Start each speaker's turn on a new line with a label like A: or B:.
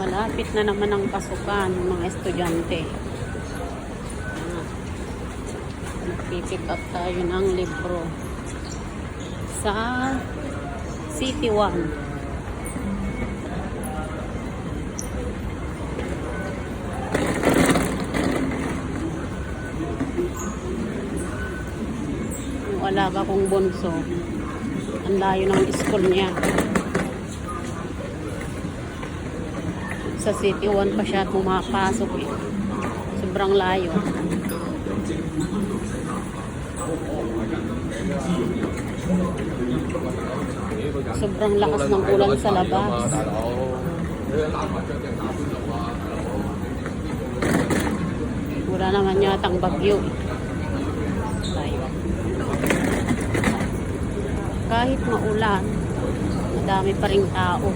A: Malapit na naman ang pasukan ng mga estudyante. Pipick up tayo ng libro sa City 1. Yung alaga kong bunso, ang layo ng school niya. Sa City 1 pa siya pumapasok eh. Sobrang layo. Sobrang lakas ng ulan sa labas. Wala naman yatang bagyo. Kahit maulan, madami pa ring tao.